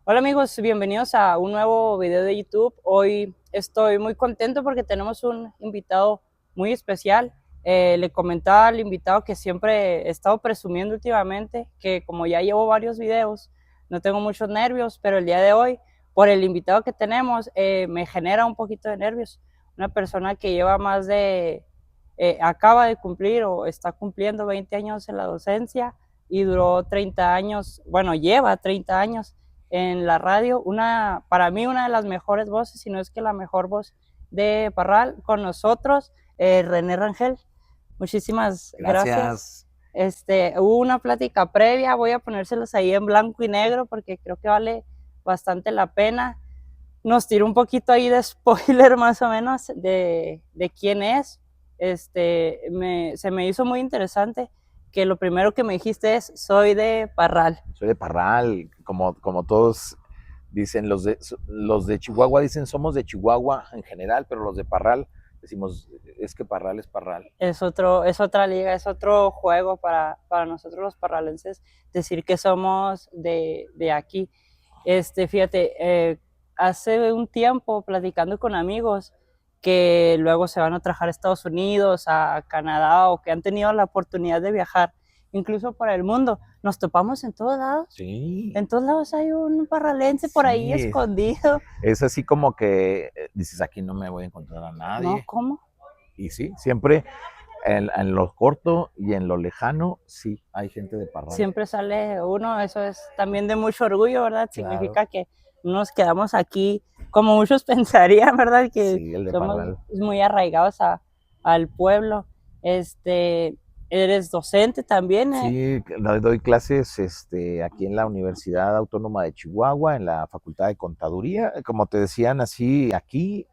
Hola amigos, bienvenidos a un nuevo video de YouTube. Hoy estoy muy contento porque tenemos un invitado muy especial. Le comentaba al invitado que siempre he estado presumiendo últimamente que como ya llevo varios videos, no tengo muchos nervios, pero el día de hoy, por el invitado que tenemos, me genera un poquito de nervios. Una persona que lleva acaba de cumplir o está cumpliendo 20 años en la docencia y duró 30 años, bueno, lleva 30 años en la radio, para mí una de las mejores voces, si no es que la mejor voz de Parral, con nosotros, René Rangel. Muchísimas gracias. Gracias. Hubo una plática previa, voy a ponérselos ahí en blanco y negro porque creo que vale bastante la pena. Nos tiró un poquito ahí de spoiler más o menos de quién es. Se me hizo muy interesante que lo primero que me dijiste es, soy de Parral. Soy de Parral, como todos dicen, los de Chihuahua dicen somos de Chihuahua en general, pero los de Parral decimos es que Parral es Parral. Es otra liga, es otro juego para nosotros los parralenses decir que somos de aquí. Fíjate, hace un tiempo platicando con amigos que luego se van a trabajar a Estados Unidos, a Canadá o que han tenido la oportunidad de viajar incluso por el mundo, nos topamos en todos lados. Sí, En todos lados hay un parralense por ahí sí, escondido. es así como que dices aquí no me voy a encontrar a No, nadie. ¿cómo? Y sí, siempre en lo corto y en lo lejano, sí, hay gente de Parral. Siempre sale uno, eso es también de mucho orgullo, ¿verdad? Claro, Significa que nos quedamos aquí, como muchos pensarían, ¿verdad? Que sí, el de somos Parral. muy arraigados al pueblo. Este, Eres docente también, Sí, doy clases aquí en la Universidad Autónoma de Chihuahua, en la Facultad de Contaduría. Como te decían, así aquí,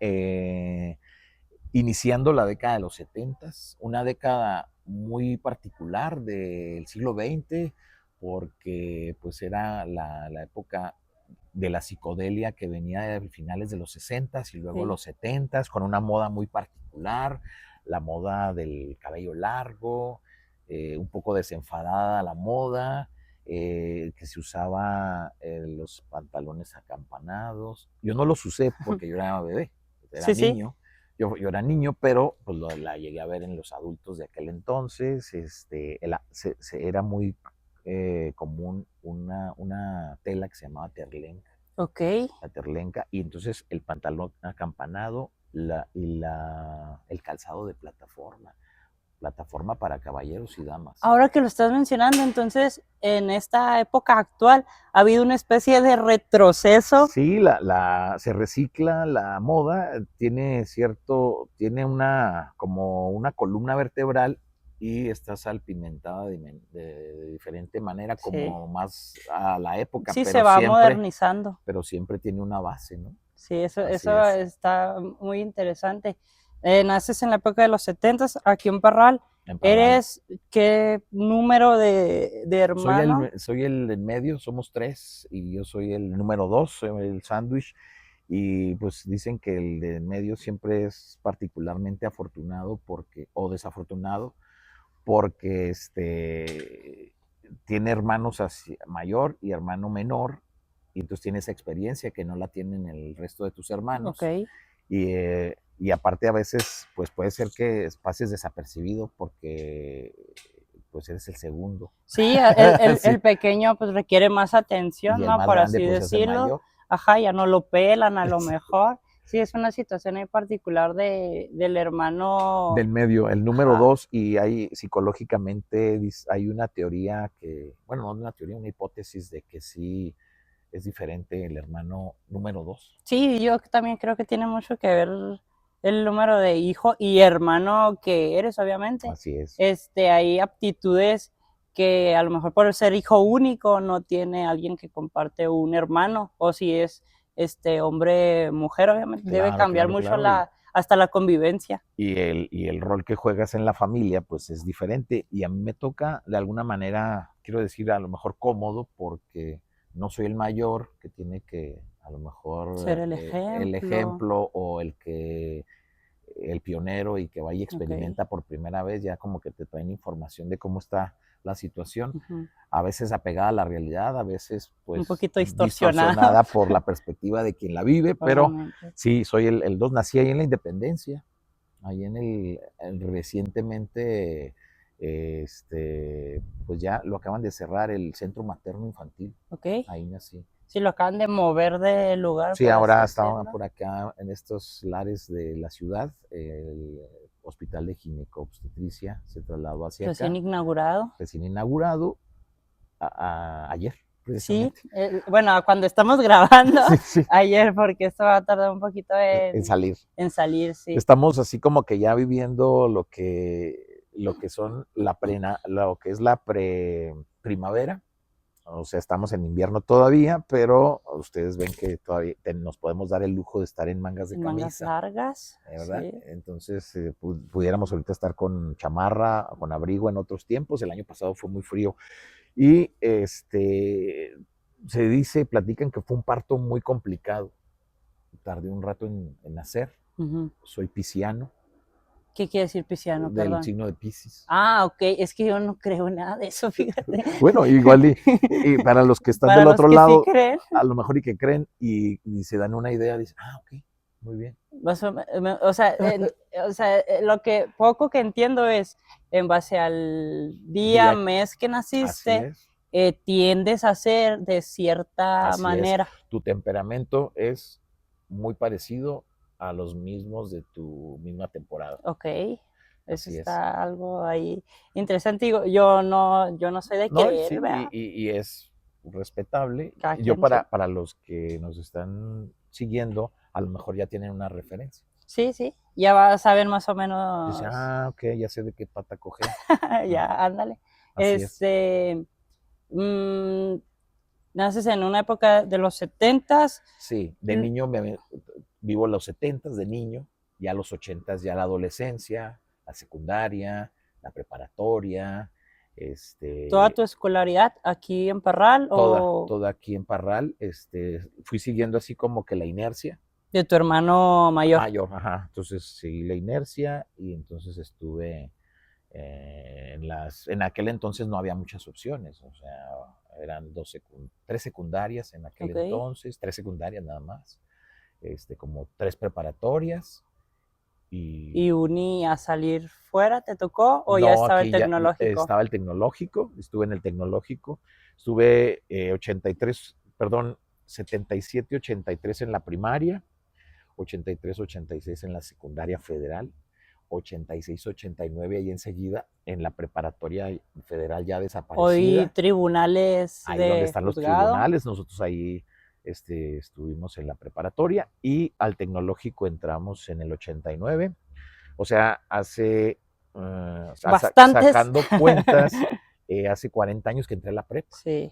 iniciando la década de los 70, una década muy particular del siglo XX, porque pues era la época de la psicodelia que venía de finales de los 60 y luego sí. los 70 con una moda muy particular, la moda del cabello largo, un poco desenfadada la moda, que se usaba los pantalones acampanados. Yo no los usé porque yo era bebé, era Sí, sí. niño. Yo era niño, pero pues la llegué a ver en los adultos de aquel entonces. Era muy común una tela que se llamaba terlenca, Ok. la terlenca, y entonces el pantalón acampanado el calzado de plataforma para caballeros y damas. Ahora que lo estás mencionando, entonces, en esta época actual ha habido una especie de retroceso. Sí, se recicla la moda, tiene como una columna vertebral y está salpimentada de diferente manera, Sí, como más a la época, sí se va modernizando. pero siempre tiene una base, ¿no? Sí, Así eso es. está muy interesante. Naces en la época de los 70 aquí en Parral. En Parral. ¿Eres qué número de hermano? Soy el en medio, somos tres, y yo soy el número dos, soy el sándwich. Y pues dicen que el de en medio siempre es particularmente afortunado o desafortunado, porque tiene hermanos mayor y hermano menor, y entonces tiene esa experiencia que no la tienen el resto de tus Ok. hermanos. Y aparte a veces pues puede ser que pases desapercibido porque pues eres el segundo. Sí, Sí. el pequeño pues requiere más Y atención, el ¿no? más Por grande así pues es el decirlo. mayor. Ajá, ya no lo pelan a lo Sí. mejor. Sí, es una situación ahí particular del hermano. Del medio, el número Ajá. dos, y hay psicológicamente hay una teoría bueno, no una teoría, una hipótesis de que sí es diferente el hermano número dos. Sí, yo también creo que tiene mucho que ver el número de hijo y hermano que eres, obviamente. Así es. Hay aptitudes que a lo mejor por ser hijo único no tiene alguien que comparte un hermano, o si es hombre, mujer, obviamente debe Claro, cambiar claro, mucho claro. Y, hasta la convivencia. y el rol que juegas en la familia, pues es diferente. Y a mí me toca, de alguna manera, quiero decir, a lo mejor cómodo, porque no soy el mayor que tiene que, a lo Ser mejor, el el ejemplo. ejemplo o el que el pionero y que vaya y Ok. experimenta por primera vez, ya como que te traen información de cómo está la situación, Ujú. a veces apegada a la realidad, a veces Un pues poquito distorsionado, distorsionada por la perspectiva de quien la vive, pero obviamente. sí, soy el 2, nací ahí en la Independencia, ahí recientemente, pues ya lo acaban de cerrar el Centro Materno Infantil, Ok. ahí nací. Sí, lo acaban de mover de lugar, Sí, por así ahora estaban decirlo. por acá en estos lares de la ciudad, el Hospital de Ginecobstetricia se trasladó hacia Recién acá, inaugurado. recién inaugurado ayer, Sí, precisamente. bueno, cuando estamos grabando, Sí, sí, ayer, porque esto va a tardar un poquito en salir. en salir, sí. Estamos así como que ya viviendo lo que son lo que es la primavera. O sea, estamos en invierno todavía, pero ustedes ven que todavía nos podemos dar el lujo de estar en mangas de En mangas camisa, largas, ¿verdad? sí. Entonces, pudiéramos ahorita estar con chamarra, con abrigo en otros tiempos. El año pasado fue muy frío. Y se dice, platican que fue un parto muy complicado. Tardé un rato en nacer. Ujú. Soy pisciano, ¿Qué quiere decir pisciano? del Perdón. signo de Piscis. Ah, ok, es que yo no creo nada de eso, fíjate. Bueno, igual y para los que están Para del los otro que sí lado, creen, a lo mejor y que creen y se dan una idea, dicen, ok, muy bien. o sea, lo que poco que entiendo es en base al día, Día, mes que así naciste, es, tiendes a ser de cierta así es. manera. Tu temperamento es muy parecido a los mismos de tu misma temporada. Ok, eso Así es. está algo ahí interesante. Digo, yo no soy de No, creer, sí, ¿verdad? y es respetable. Cada Yo quien, sí. para los que nos están siguiendo, a lo mejor ya tienen una referencia. Sí, sí, ya vas a ver más o Dice, menos, ok, ya sé de qué pata coger. ya, Ah, ándale. así es. Este, mm, naces en una época de los setentas. Sí, de niño vivo los 70s de niño, ya los 80s ya la adolescencia, la secundaria, la preparatoria, ¿Toda este, tu escolaridad aquí en Parral o toda aquí en Parral, fui siguiendo así como que la inercia de tu hermano mayor? mayor, ajá, entonces seguí la inercia y entonces estuve en aquel entonces no había muchas opciones, o sea, eran tres secundarias en aquel Ok. entonces, tres secundarias nada más, como tres preparatorias ¿Y y uni a salir fuera te tocó o ya no, estaba el aquí ya tecnológico? estaba el tecnológico, estuve en el tecnológico, estuve 83, perdón, 77, 83 en la primaria, 83, 86 en la secundaria federal, 86, 89 ahí enseguida en la preparatoria federal ya Hoy desaparecida, tribunales ahí donde de están los juzgado. tribunales, nosotros ahí estuvimos en la preparatoria y al tecnológico entramos en el 89, o sea, Bastantes. sacando cuentas, hace 40 años que entré a la prepa, Sí.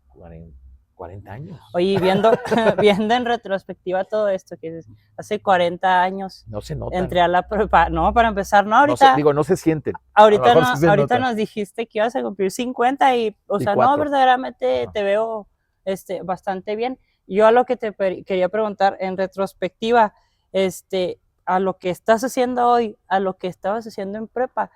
40, 40 años, Oye, viendo, viendo en retrospectiva todo esto, que dices, hace 40 años no se notan, entré a la prepa, no, para empezar, no, no se, ahorita, digo, no se sienten, a lo mejor sí se ahorita notan, nos dijiste que ibas a cumplir 50 y, o y sea, no, cuatro. verdaderamente Ajá. te veo bastante bien. Yo a lo que quería preguntar en retrospectiva, a lo que estás haciendo hoy, a lo que estabas haciendo en prepa,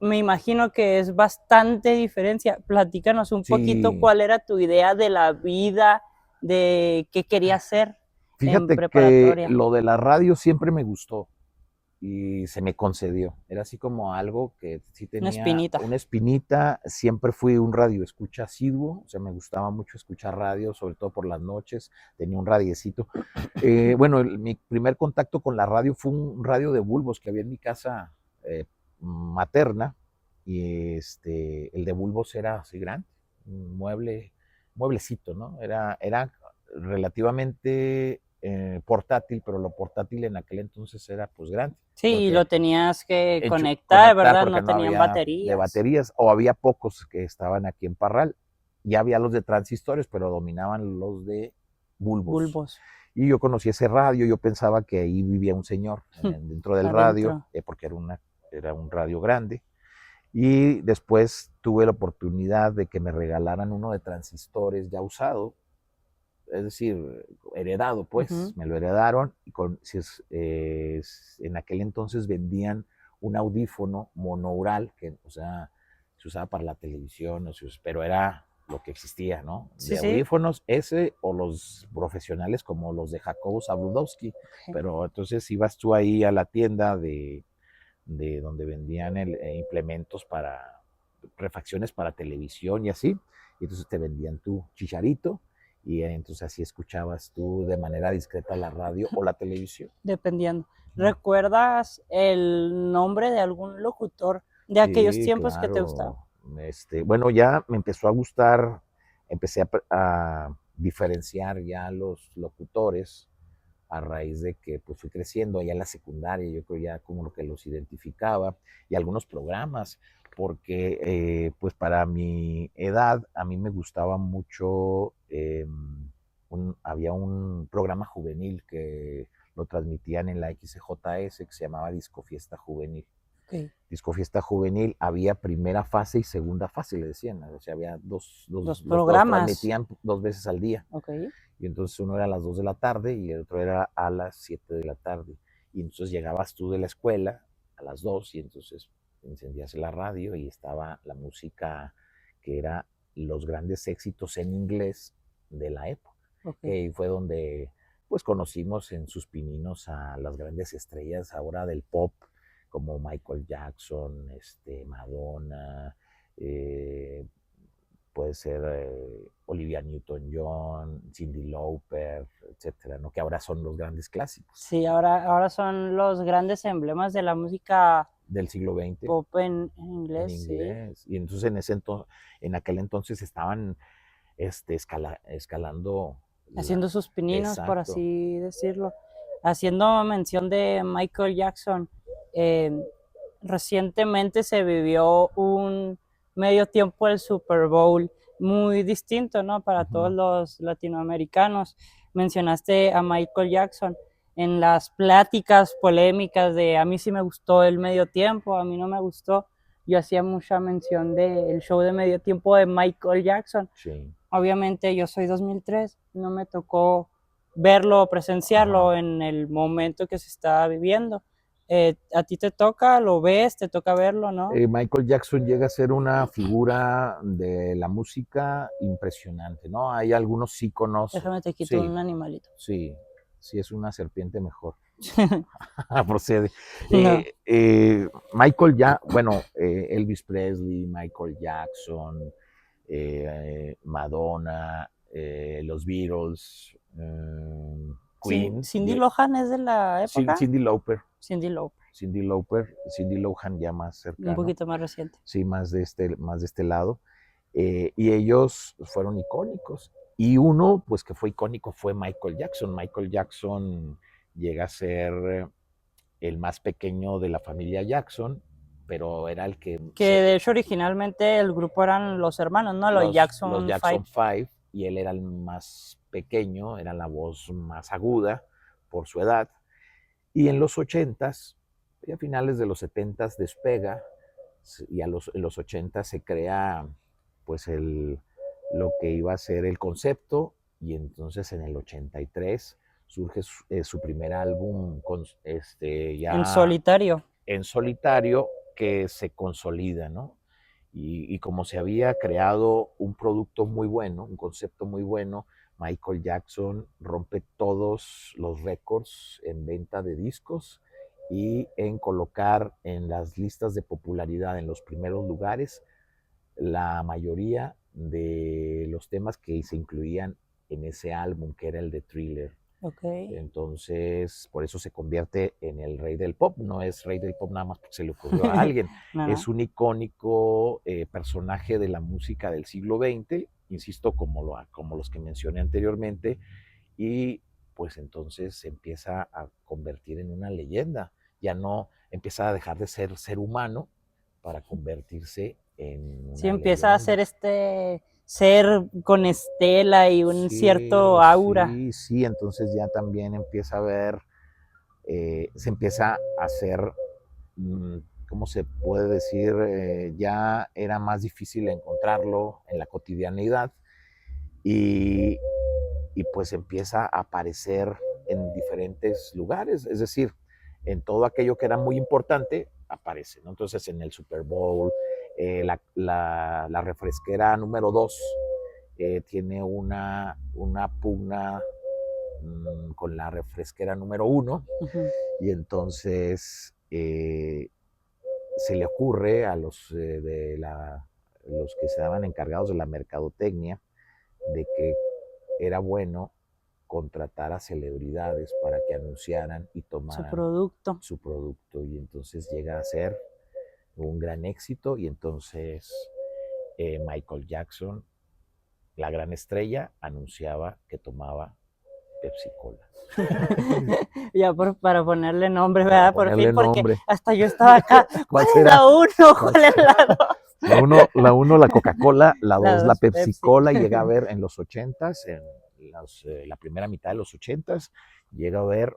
me imagino que es bastante diferencia. Platícanos un poquito Sí, cuál era tu idea de la vida, de qué querías hacer en fíjate que preparatoria. lo de la radio siempre me gustó y se me concedió. Era así como algo que sí Una tenía espinita. una espinita. Siempre fui un radio escucha asiduo, o sea, me gustaba mucho escuchar radio, sobre todo por las noches. Tenía un radiecito. Bueno, mi primer contacto con la radio fue un radio de bulbos que había en mi casa materna. Y el de bulbos era así grande, un mueblecito, ¿no? Era relativamente portátil, pero lo portátil en aquel entonces era pues grande, Sí, porque lo tenías que conectar, conectar ¿verdad? porque No no tenían había de baterías. baterías o había pocos que estaban aquí en Parral. Ya había los de transistores, pero dominaban los de bulbos. Bulbos. Y yo conocí ese radio, yo pensaba que ahí vivía un señor dentro del radio, Adentro. porque era un radio grande. Y después tuve la oportunidad de que me regalaran uno de transistores ya usado, es decir, heredado, pues, Ujú. me lo heredaron. Y en aquel entonces vendían un audífono monoural, que, o sea, se usaba para la televisión, pero era lo que existía, ¿no? Sí, De sí. audífonos, ese o los profesionales como los de Jacobo Zabludowski. Ok. Pero entonces ibas tú ahí a la tienda de donde vendían implementos para refacciones para televisión y así, y entonces te vendían tu chicharito y entonces así escuchabas tú de manera discreta la radio o la televisión. Dependiendo. ¿Recuerdas el nombre de algún locutor de aquellos Sí, tiempos que te gustaba? claro. Bueno, ya me empezó a gustar, empecé a diferenciar ya los locutores a raíz de que pues fui creciendo allá en la secundaria, yo creo ya como lo que los identificaba, y algunos programas, porque pues para mi edad a mí me gustaba mucho, había un programa juvenil que lo transmitían en la XJS que se llamaba Disco Fiesta Juvenil. Ok. Disco Fiesta Juvenil había primera fase y segunda fase, le decían, o sea, había Los los dos programas. transmitían 2 veces al día. Ok. Y entonces uno era a las 2 de la tarde y el otro era a las 7 de la tarde. Y entonces llegabas tú de la escuela a las 2 y entonces encendías la radio y estaba la música que era los grandes éxitos en inglés de la época. Ok. Que fue donde pues conocimos en sus pininos a las grandes estrellas ahora del pop como Michael Jackson, Madonna, eh, puede ser Olivia Newton-John, Cyndi Lauper, etcétera, ¿no? Que ahora son los grandes clásicos Sí, ahora son los grandes emblemas de la música del siglo XX pop en en inglés, sí. inglés. Y entonces en aquel entonces estaban escalando Haciendo sus pininos, por exacto. así decirlo. Haciendo mención de Michael Jackson, eh, recientemente se vivió un medio tiempo del Super Bowl muy distinto, ¿no? Para todos Ujú. los latinoamericanos. Mencionaste a Michael Jackson en las pláticas polémicas de a mí sí me gustó el medio tiempo, a mí no me gustó. Yo hacía mucha mención del show de medio tiempo de Michael Jackson. Sí. Obviamente yo soy 2003, no me tocó verlo, presenciarlo Ajá. en el momento que se estaba viviendo. ¿A ti te toca, lo ves, te toca verlo, no? Michael Jackson llega a ser una figura de la música impresionante, ¿no? Hay algunos íconos, Déjame te quito sí, un animalito. sí, si es una serpiente mejor. Procede. No, Michael ya, bueno, Elvis Presley, Michael Jackson, Madonna, los Beatles, Queen, Cindy Lohan es de la época. Cyndi Lauper, Cindy Lauper, Cindy Lohan ya más un cercano, poquito más reciente. sí, más de este lado. Y ellos fueron icónicos. Y uno, pues que fue icónico, fue Michael Jackson. Michael Jackson llega a ser el más pequeño de la familia Jackson, pero era el que Que de hecho originalmente el grupo eran los hermanos, ¿no? Los los Jackson Five. Jackson Five, y él era el más pequeño, era la voz más aguda por su edad. Y en los ochentas, y a finales de los setentas despega, y en los ochentas se crea pues lo que iba a ser el concepto, y entonces en el 83 surge su primer álbum En ya solitario. en solitario que se consolida, ¿no? Y como se había creado un producto muy bueno, un concepto muy bueno, Michael Jackson rompe todos los récords en venta de discos y en colocar en las listas de popularidad en los primeros lugares la mayoría de los temas que se incluían en ese álbum, que era el de Thriller. Ok. Entonces, por eso se convierte en el rey del pop. No es rey del pop nada más porque se le ocurrió a alguien. No, Es no. un icónico personaje de la música del siglo XX, insisto, como los que mencioné anteriormente, y pues entonces se empieza a convertir en una leyenda. Ya no empieza a dejar de ser humano para convertirse en Sí, una empieza a ser leyenda. este ser con estela y un cierto Sí, aura. sí, sí, entonces ya también empieza a ver, se empieza a hacer, mm, ¿cómo se puede decir? Ya era más difícil encontrarlo en la cotidianidad y y pues empieza a aparecer en diferentes lugares, es decir, en todo aquello que era muy importante, aparece, ¿no? Entonces en el Super Bowl, la refresquera número 2 tiene una pugna con la refresquera número 1, y entonces se le ocurre a los que se daban encargados de la mercadotecnia de que era bueno contratar a celebridades para que anunciaran y Su tomaran producto. su producto, y entonces llega a ser un gran éxito, y entonces Michael Jackson, la gran estrella, anunciaba que tomaba Pepsi Cola. Ya para ponerle nombre, Para ¿verdad? Por fin, ponerle porque nombre. hasta yo estaba acá. ¿Cuál ¿Cuál es será? la uno? ¿Cuál ¿Cuál es será? la dos? La uno, la Coca-Cola, la La 2, la dos, Pepsi Pepsi. Cola, y llega a ver en los 80s, la primera mitad de los 80s, llega a ver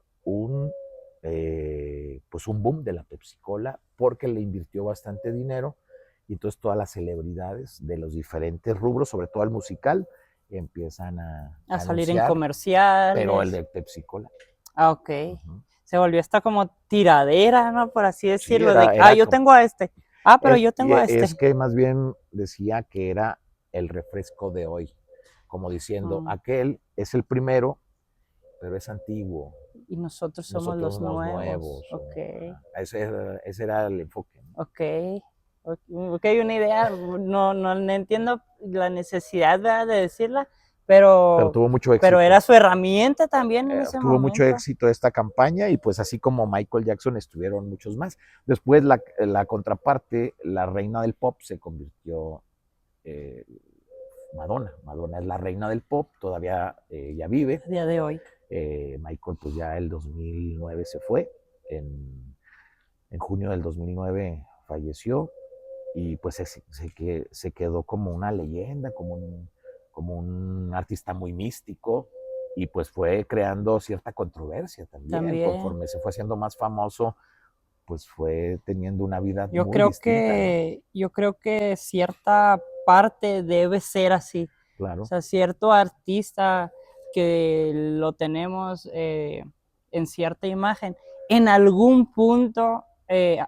pues un boom de la Pepsi Cola, porque le invirtió bastante dinero, y entonces todas las celebridades de los diferentes rubros, sobre todo el musical, empiezan a A salir en anunciar, pero el comerciales. de Pepsi Cola. Ah, ok. Uh-huh. Se volvió esta como tiradera, ¿no? Por así Sí, decirlo, de, yo como, tengo a este. Ah, pero yo tengo a es este. que más bien decía que era el refresco de hoy, como diciendo, aquel es el primero, pero es antiguo. Y nosotros somos Nosotros los somos nuevos. nuevos. Ok. Ese era el enfoque, ¿no? Ok. Ok, una idea. No entiendo la necesidad, ¿verdad?, de decirla, Pero pero, tuvo mucho pero éxito. era su herramienta también en ese Tuvo mucho momento. éxito esta campaña, y pues así como Michael Jackson estuvieron muchos más. Después la contraparte, la reina del pop, se convirtió Madonna. Madonna es la reina del pop, todavía ya vive. A día de hoy. Michael pues ya el 2009 se fue, en junio del 2009 falleció, y pues se quedó como una leyenda, como un artista muy místico, y pues fue creando cierta controversia también. Conforme se fue haciendo más famoso, pues fue teniendo una vida muy distinta, ¿no? Yo creo que cierta parte debe ser así. Claro. O sea, cierto artista que lo tenemos en cierta imagen, en algún punto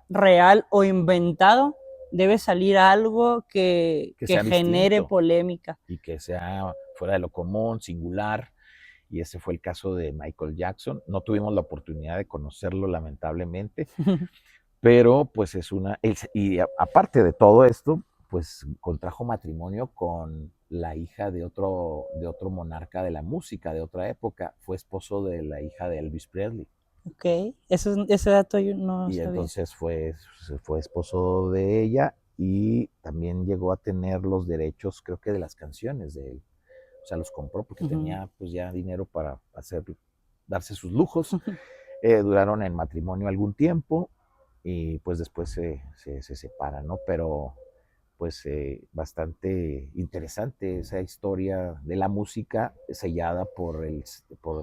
real o inventado, debe salir algo que genere distinto, polémica. y que sea fuera de lo común, singular. Y ese fue el caso de Michael Jackson. No tuvimos la oportunidad de conocerlo, lamentablemente, pero pues y aparte de todo esto, pues contrajo matrimonio con la hija de otro monarca de la música de otra época. Fue esposo de la hija de Elvis Presley. Ok, ese dato yo no Y sabía. entonces fue esposo de ella, y también llegó a tener los derechos, creo que de las canciones de él. O sea, los compró porque tenía pues ya dinero para darse sus lujos. Duraron en matrimonio algún tiempo, y pues después se separan, ¿no? Pero pues bastante interesante esa historia de la música, sellada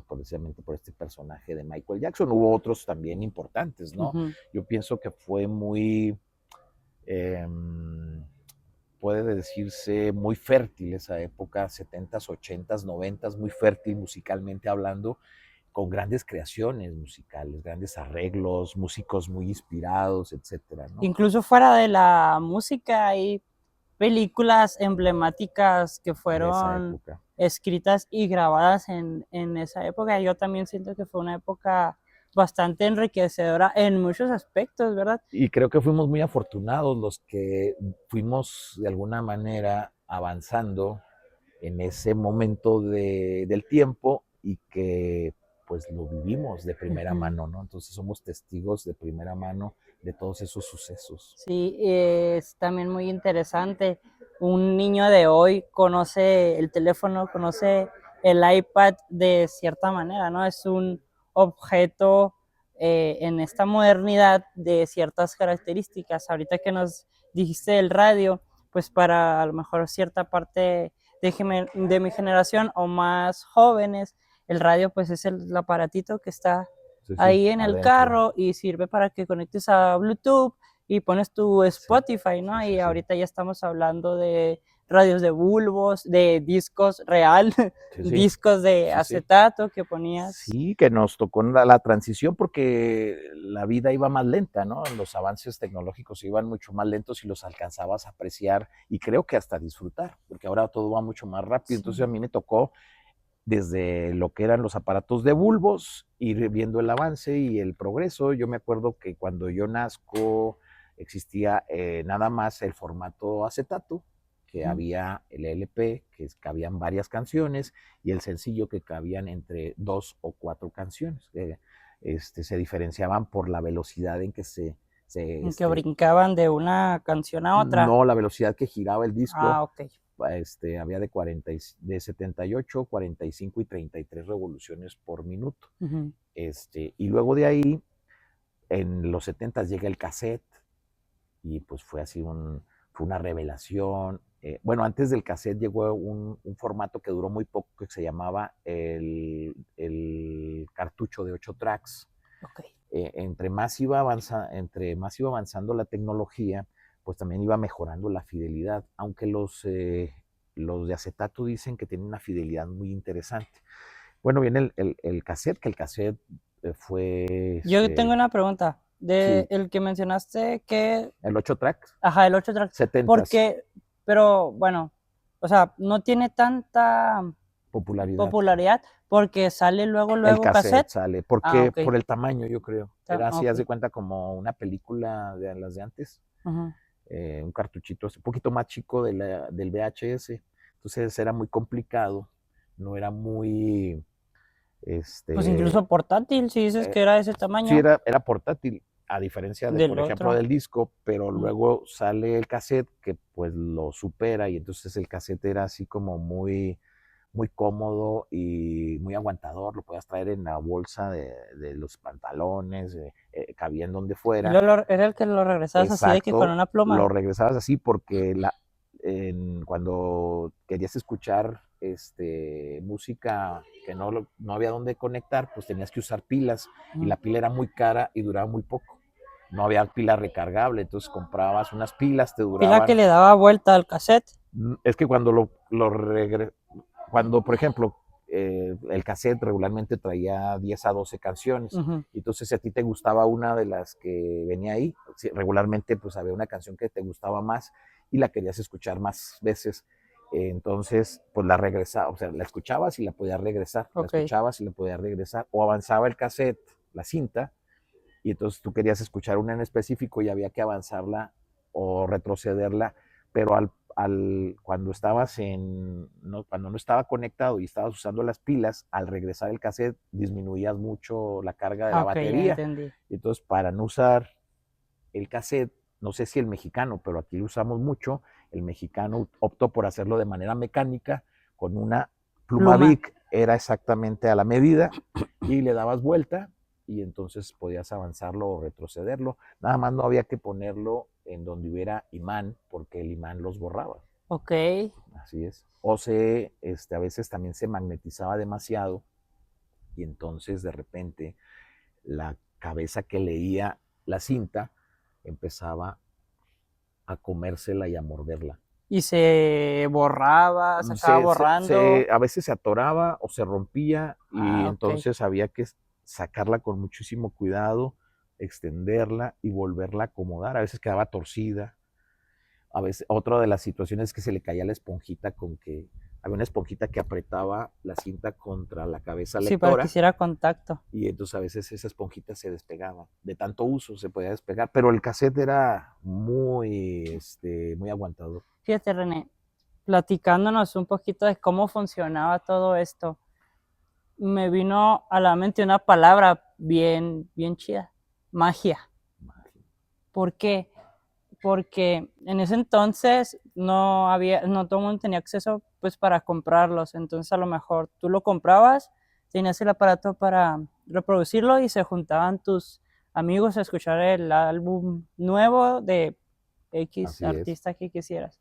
precisamente por este personaje de Michael Jackson. Hubo otros también importantes, ¿no? Yo pienso que fue muy, puede decirse, muy fértil esa época, 70s, 80s, 90s, muy fértil musicalmente hablando, con grandes creaciones musicales, grandes arreglos, músicos muy inspirados, etcétera, ¿no? Incluso fuera de la música hay películas emblemáticas que fueron escritas y grabadas en esa época. Yo también siento que fue una época bastante enriquecedora en muchos aspectos, ¿verdad? Y creo que fuimos muy afortunados los que fuimos de alguna manera avanzando en ese momento del tiempo, y que pues lo vivimos de primera mano, ¿no? Entonces somos testigos de primera mano de todos esos sucesos. Sí, es también muy interesante. Un niño de hoy conoce el teléfono, conoce el iPad de cierta manera, ¿no? Es un objeto en esta modernidad de ciertas características. Ahorita que nos dijiste el radio, pues para a lo mejor cierta parte de mi generación o más jóvenes, el radio pues es el aparatito que está ahí en el carro y sirve para que conectes a Bluetooth y pones tu Spotify, ¿no? Y ahorita ya estamos hablando de radios de bulbos, de discos real, Sí, sí, discos de sí, sí. acetato que ponías. Sí, que nos tocó la transición porque la vida iba más lenta, ¿no? Los avances tecnológicos iban mucho más lentos y los alcanzabas a apreciar y creo que hasta disfrutar, porque ahora todo va mucho más rápido. Entonces Sí. a mí me tocó desde lo que eran los aparatos de bulbos, ir viendo el avance y el progreso. Yo me acuerdo que cuando yo nazco existía nada más el formato acetato, que había el LP, que cabían varias canciones, y el sencillo que cabían entre 2 o 4 canciones. Se diferenciaban por la velocidad en que Que brincaban de una canción a otra. no, la velocidad que giraba el disco. Ok. Había de 78, 45 y 33 revoluciones por minuto. Ujú. Y luego de ahí, en los 70 llega el cassette y pues fue así fue una revelación. Bueno, antes del cassette llegó un formato que duró muy poco que se llamaba el cartucho de 8 tracks. Ok. Entre más iba avanzando la tecnología, pues también iba mejorando la fidelidad, aunque los de acetato dicen que tienen una fidelidad muy interesante. Bueno, viene el cassette, que el cassette fue, Yo tengo una pregunta. De sí, el que mencionaste que, el 8 tracks, ajá, el 8 track, 70 porque, pero bueno, o sea, no tiene tanta popularidad. popularidad porque sale luego, El luego cassette cassette. sale, Ah, porque ok. por el tamaño, yo creo. Era así, haz Ok. de cuenta, como una película de las de antes, Ujú. un cartuchito un poquito más chico del VHS. Entonces era muy complicado, no era muy, Pues este, incluso portátil, si dices eh, que era de ese sí tamaño era portátil, a diferencia de, del por ejemplo, otro. del disco, pero Mm. luego sale el cassette que pues lo supera y entonces el cassette era así como muy cómodo y muy aguantador, lo podías traer en la bolsa de los pantalones, cabía en donde Y fuera. luego era el que lo regresabas así de que con Exacto, una pluma. lo regresabas así porque cuando querías escuchar música que no había dónde conectar, pues tenías que usar pilas y la pila era muy cara y duraba muy poco. No había pila recargable, entonces comprabas unas pilas, te Pila que duraban. le daba vuelta al cassette. Es que cuando, por ejemplo, el cassette regularmente traía 10 a 12 canciones. Ujú. Entonces, si a ti te gustaba una de las que venía ahí, regularmente pues había una canción que te gustaba más y la querías escuchar más veces. Entonces, pues la regresaba, o sea, la escuchabas y la podías regresar, la Ok. escuchabas y la podías regresar, o avanzaba el cassette, la cinta, y entonces tú querías escuchar una en específico y había que avanzarla o retrocederla, pero cuando cuando no estaba conectado y estabas usando las pilas, al regresar el cassette disminuías mucho la carga de la Ok, ya batería. entendí. Y entonces, para no usar el cassette, no sé si el mexicano, pero aquí lo usamos mucho, el mexicano optó por hacerlo de manera mecánica con una pluma Pluma. Bic, era exactamente a la medida y le dabas vuelta y entonces podías avanzarlo o retrocederlo. Nada más no había que ponerlo en donde hubiera imán porque el imán los borraba. Ok. Así es. A veces también se magnetizaba demasiado y entonces de repente la cabeza que leía la cinta empezaba a comérsela y a morderla. Y se borraba, se acaba borrando. A veces se atoraba o se rompía y Ah, ok. entonces había que sacarla con muchísimo cuidado, extenderla y volverla a acomodar. A veces quedaba torcida. A veces, otra de las situaciones es que se le caía la esponjita había una esponjita que apretaba la cinta contra la cabeza Sí, para que lectora hiciera contacto. y entonces a veces esa esponjita se despegaba. De tanto uso se podía despegar, pero el cassette era muy aguantador. Fíjate, René, platicándonos un poquito de cómo funcionaba todo esto, me vino a la mente una palabra bien, bien chida, magia. ¿Por qué? Porque en ese entonces no todo el mundo tenía acceso pues para comprarlos, entonces a lo mejor tú lo comprabas, tenías el aparato para reproducirlo y se juntaban tus amigos a escuchar el álbum nuevo de X Así es. artista que quisieras.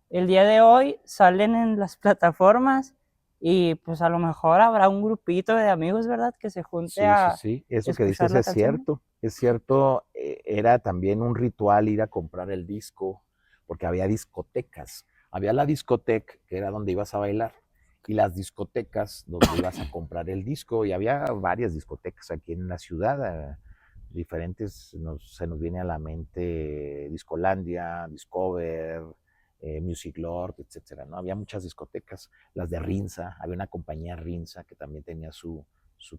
El día de hoy salen en las plataformas y pues a lo mejor habrá un grupito de amigos, ¿verdad? Que se junte Sí, sí, a sí, eso que escuchar dices la canción. es cierto, era también un ritual ir a comprar el disco, porque había discotecas, Había la discoteca, que era donde ibas a bailar, y las discotecas donde ibas a comprar el disco, y había varias discotecas aquí en la ciudad, diferentes, se nos viene a la mente Discolandia, Discover, Music Lord, etcétera, ¿no? Había muchas discotecas, las de Rinza, había una compañía Rinza que también tenía su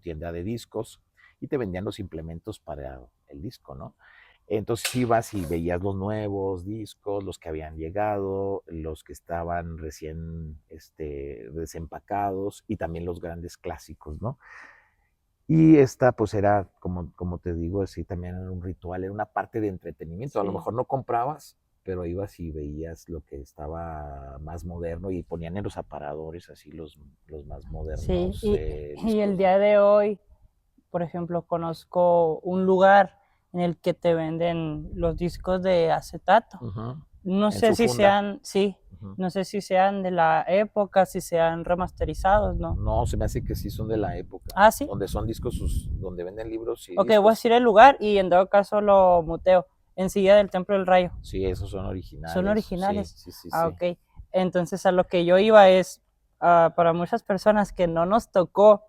tienda de discos y te vendían los implementos para el disco, ¿no? Entonces ibas y veías los nuevos discos, los que habían llegado, los que estaban recién desempacados y también los grandes clásicos, ¿no? Y esta pues era, como te digo, así también era un ritual, era una parte de entretenimiento. A lo Sí. mejor no comprabas, pero ibas y veías lo que estaba más moderno y ponían en los aparadores así los más Sí, modernos y el discos, ¿no? día de hoy, por ejemplo, conozco un lugar en el que te venden los discos de acetato. Ujú. No En sé su si funda. sean, sí, Ujú. no sé si sean de la época, si sean remasterizados, ¿no? No, se me hace que sí son de la época, Ah, sí. donde son discos, donde venden libros y Ok, voy a discos. decir el lugar y en dado caso lo muteo. En silla del Templo del Rayo. Sí, esos son Son originales, sí, originales. sí, sí, Ah, sí. ok. Entonces a lo que yo iba es, para muchas personas que no nos tocó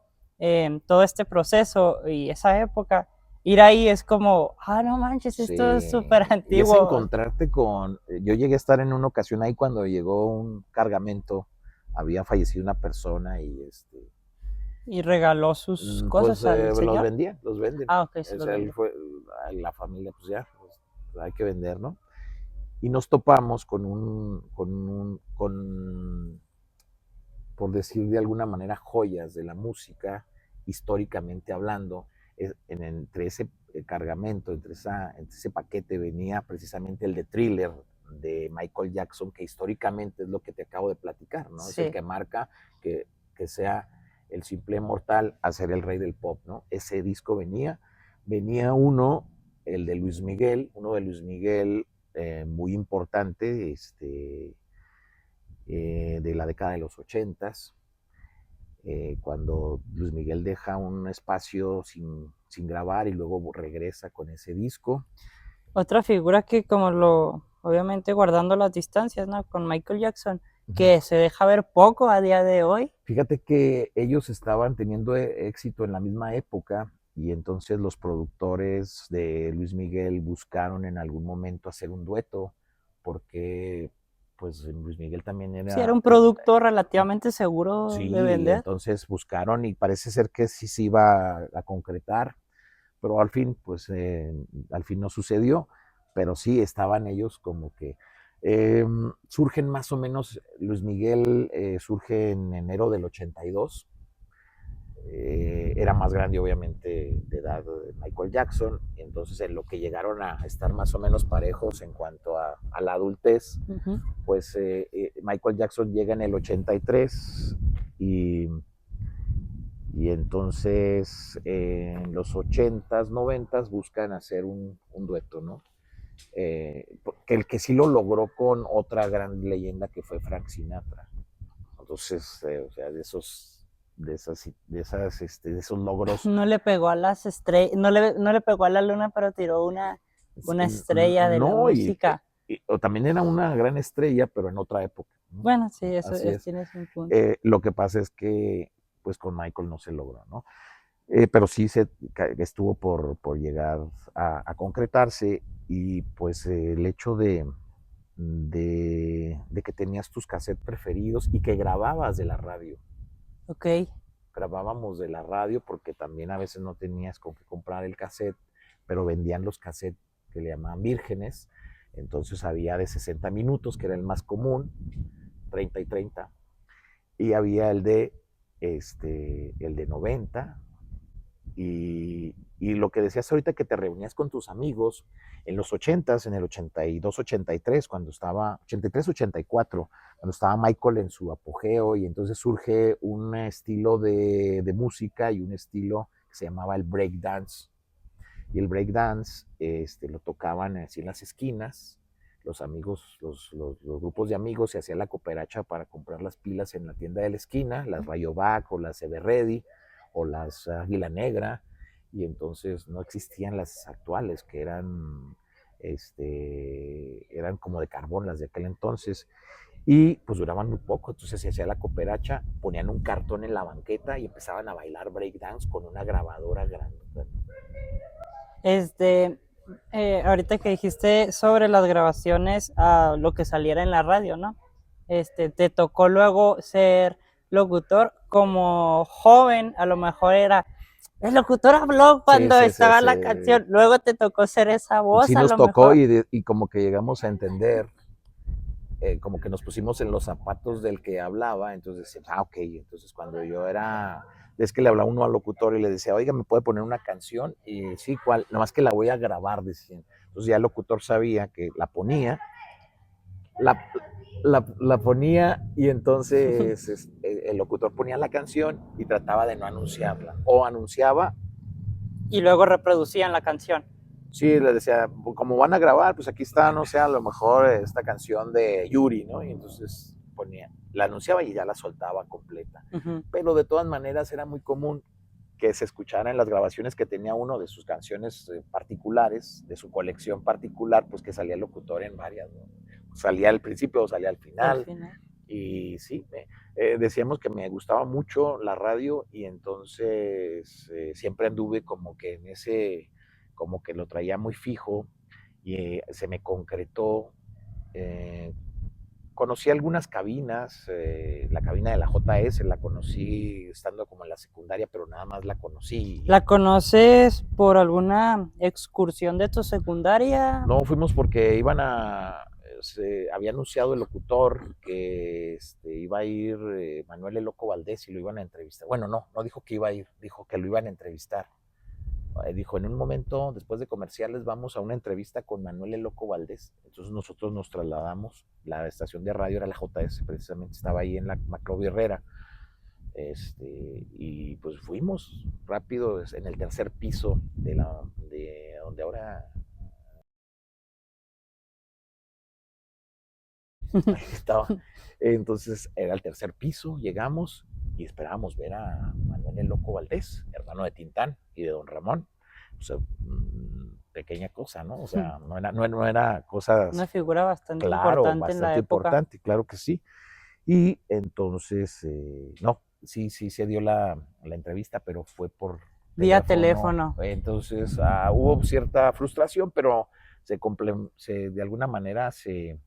todo este proceso y esa época, ir ahí es como, no manches, esto es súper Sí, y es antiguo. encontrarte con, yo llegué a estar en una ocasión ahí cuando llegó un cargamento, había fallecido una persona y Y regaló sus pues cosas al los señor. vendía, los venden. Ah, ok, se Es, los él vendió. fue, la familia, pues ya, pues, hay que vender, ¿no? Y nos topamos por decir de alguna manera, joyas de la música, históricamente hablando. Entre ese cargamento, entre ese paquete venía precisamente el de Thriller de Michael Jackson, que históricamente es lo que te acabo de platicar, ¿no? Es el Sí. que marca que sea el simple mortal a ser el rey del pop, ¿no? Ese disco venía uno de Luis Miguel, muy importante, de la década de los ochentas, cuando Luis Miguel deja un espacio sin grabar y luego regresa con ese disco. Otra figura que obviamente guardando las distancias, ¿no? Con Michael Jackson, Ujú. que se deja ver poco a día de hoy. Fíjate que ellos estaban teniendo éxito en la misma época y entonces los productores de Luis Miguel buscaron en algún momento hacer un dueto porque pues Luis Miguel también Sí, era era. un producto relativamente seguro de Sí, vender. entonces buscaron y parece ser que sí se iba a concretar, pero al fin, pues al fin no sucedió, pero sí estaban ellos como que surgen más o menos, Luis Miguel surge en enero del 82, era más grande obviamente de edad de Michael Jackson, entonces en lo que llegaron a estar más o menos parejos en cuanto a la adultez, Ujú. pues Michael Jackson llega en el 83 y y entonces en los 80s, 90s buscan hacer un dueto, ¿no? Que el que sí lo logró con otra gran leyenda que fue Frank Sinatra. Entonces, o sea, de esos logros. No le pegó a las estrellas, no le pegó a la luna, pero tiró una estrella de la No, música. o también era una gran estrella, pero en otra época, ¿no? Bueno, sí, eso Así es. tienes un punto. Lo que pasa es que, pues con Michael no se logró, ¿no? Pero sí estuvo por llegar a concretarse y pues el hecho de que tenías tus cassettes preferidos y que grababas de la radio. Ok. Grabábamos de la radio porque también a veces no tenías con qué comprar el cassette, pero vendían los cassettes que le llamaban vírgenes. Entonces había de 60 minutos, que era el más común, 30 y 30. Y había el de 90, y lo que decías ahorita, que te reunías con tus amigos en los 80s, en el 82, 83, cuando estaba, 83, 84, cuando estaba Michael en su apogeo, y entonces surge un estilo de música y un estilo que se llamaba el breakdance. Y el breakdance lo tocaban así en las esquinas, los amigos, los grupos de amigos se hacían la cooperacha para comprar las pilas en la tienda de la esquina, las Rayovac o las Everready o las Águila Negra, y entonces no existían las actuales, que eran como de carbón las de aquel entonces, y pues duraban muy poco, entonces se hacía la cooperacha, ponían un cartón en la banqueta y empezaban a bailar breakdance con una grabadora grande. Este, ahorita que dijiste sobre las grabaciones, lo que saliera en la radio, ¿no? Te tocó luego ser locutor como joven, a lo mejor era, el locutor habló Sí, cuando sí, sí, estaba sí. la canción, luego te tocó ser esa voz, Sí a nos lo tocó mejor. y como que llegamos a entender, como que nos pusimos en los zapatos del que hablaba, entonces decíamos, ok, entonces cuando yo era, es que le hablaba uno al locutor y le decía, oiga, ¿me puede poner una canción? Y sí, ¿cuál? Nada más que la voy a grabar, decían. Entonces ya el locutor sabía que la ponía, la, la ponía y entonces el locutor ponía la canción y trataba de no anunciarla, o anunciaba. Y luego reproducían la canción. Sí, le decía, como van a grabar, pues aquí está, no sé, a lo mejor esta canción de Yuri, ¿no? Y entonces ponía, la anunciaba y ya la soltaba completa. Ujú. Pero de todas maneras era muy común que se escuchara en las grabaciones que tenía uno de sus canciones particulares, de su colección particular, pues que salía el locutor en varias, ¿no? Salía al principio o salía al O al final. final. Y sí, decíamos que me gustaba mucho la radio y entonces siempre anduve como que en ese, como que lo traía muy fijo y se me concretó. eh, Conocí algunas cabinas, la cabina de la JS la conocí estando como en la secundaria, pero nada más la conocí. ¿La conoces por alguna excursión de tu secundaria? No, fuimos porque iban a, se había anunciado el locutor que iba a ir Manuel El Loco Valdés y lo iban a entrevistar. Bueno, no, no dijo que iba a ir, dijo que lo iban a entrevistar. Dijo, en un momento, después de comerciales, vamos a una entrevista con Manuel El Loco Valdés. Entonces nosotros nos trasladamos, la estación de radio era la JS, precisamente estaba ahí en la Maclovio Herrera. Y pues fuimos rápido en el tercer piso de donde ahora ahí estaba. Entonces era el tercer piso, llegamos y esperábamos ver a Manuel el Loco Valdés, hermano de Tintán y de Don Ramón. O sea, pequeña cosa, ¿no? O sea, no era Una cosas, figura bastante claro, importante en la bastante época. importante, claro que sí. Y entonces, no, sí, sí se dio la entrevista, pero fue por Vía teléfono. teléfono. Entonces hubo cierta frustración, pero de alguna manera se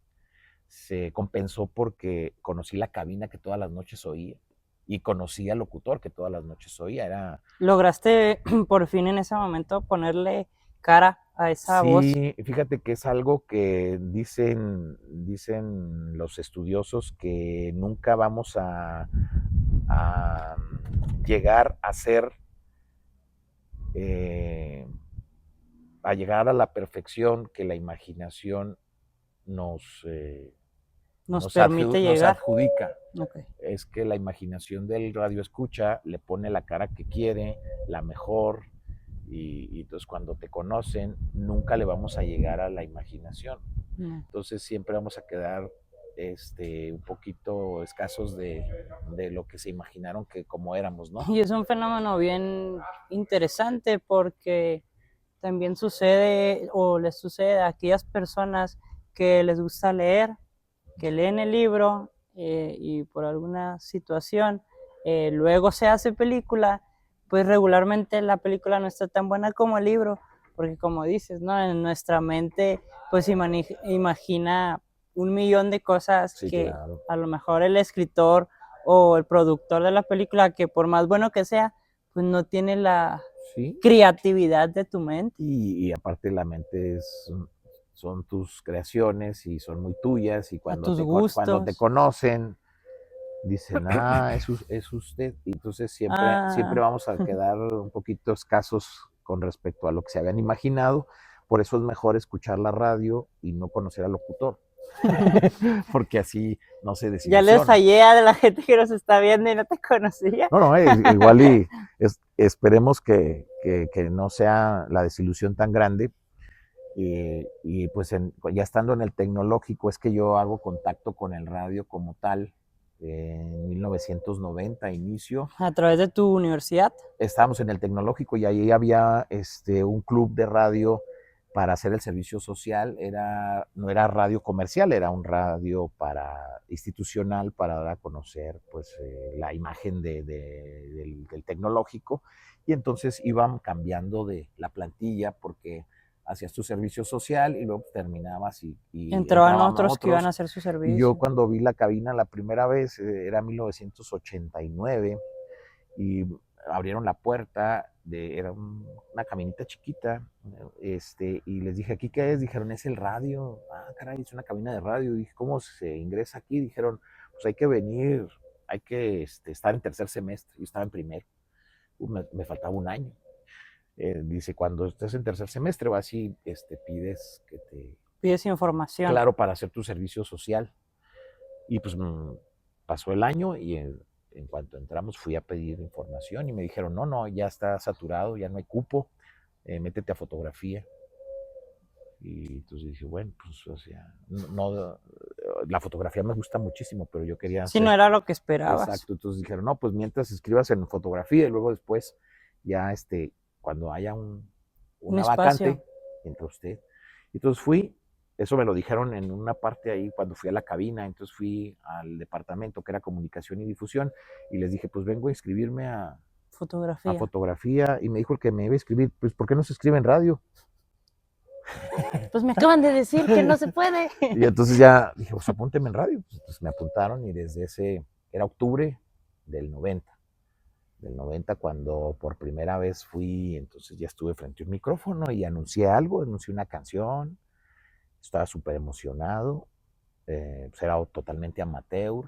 compensó porque conocí la cabina que todas las noches oía y conocí al locutor que todas las noches oía. Era, ¿Lograste por fin en ese momento ponerle cara a esa voz? sí, fíjate que es algo que dicen los estudiosos que nunca vamos a llegar a ser, eh, a llegar a la perfección que la imaginación nos, Nos permite nos llegar. adjudica. Okay. Es que la imaginación del radio escucha le pone la cara que quiere, la mejor, y entonces cuando te conocen nunca le vamos a llegar a la imaginación. No. Entonces siempre vamos a quedar un poquito escasos de lo que se imaginaron que como éramos, ¿no? Y es un fenómeno bien interesante porque también sucede o les sucede a aquellas personas que les gusta leer, que leen el libro y por alguna situación luego se hace película, pues regularmente la película no está tan buena como el libro, porque como dices, ¿no? En nuestra mente pues imagina un millón de cosas Sí, que claro. a lo mejor el escritor o el productor de la película, que por más bueno que sea, pues no tiene la Sí. creatividad de tu mente. Y aparte la mente son tus creaciones y son muy tuyas y A tus cuando te gustos. conocen dicen, es usted. Y entonces siempre Ah, vamos a quedar un poquito escasos con respecto a lo que se habían imaginado. Por eso es mejor escuchar la radio y no conocer al locutor, porque así no se ya les desilusiona. fallé a la gente que nos está viendo y no te conocía. No, no, igual y esperemos que no sea la desilusión tan grande. Y pues ya estando en el tecnológico es que yo hago contacto con el radio como tal. En 1990 inicio, A través de tu universidad. estábamos en el tecnológico y ahí había un club de radio para hacer el servicio social, no era radio comercial, era un radio institucional para dar a conocer pues, la imagen del tecnológico, y entonces iban cambiando de la plantilla porque hacías tu servicio social y luego terminabas y Entraban entraban otros que iban a otros. hacer su Y yo servicio. cuando vi la cabina la primera vez, era 1989, y abrieron la puerta, era una caminita chiquita, y les dije, ¿aquí qué es? Dijeron, es el radio. Ah, caray, es una cabina de radio. Dije, ¿cómo se ingresa aquí? Dijeron, pues hay que venir, hay que estar en tercer semestre. Yo estaba en primero, me faltaba un año. Dice, cuando estés en tercer semestre vas y pides que te... Pides información. Claro, para hacer tu servicio social. Y pues pasó el año y en cuanto entramos fui a pedir información y me dijeron, no, no, ya está saturado, ya no hay cupo, métete a fotografía. Y entonces dije, bueno, pues, o sea, no, la fotografía me gusta muchísimo, pero yo quería Si no hacer... era lo que esperabas. Exacto, entonces dijeron, no, pues mientras escribas en fotografía y luego después, ya cuando haya Un una espacio. vacante, entra usted. Entonces fui, eso me lo dijeron en una parte ahí cuando fui a la cabina, entonces fui al departamento que era comunicación y difusión y les dije, pues vengo a inscribirme a Fotografía. fotografía, y me dijo el que me iba a escribir, pues ¿por qué no se escribe en radio? Pues me acaban de decir que no se puede. Y entonces ya dije, pues apúnteme en radio. Pues me apuntaron y desde era octubre del 90. Del 90 cuando por primera vez fui, entonces ya estuve frente a un micrófono y anuncié algo, anuncié una canción, estaba súper emocionado, pues era totalmente amateur,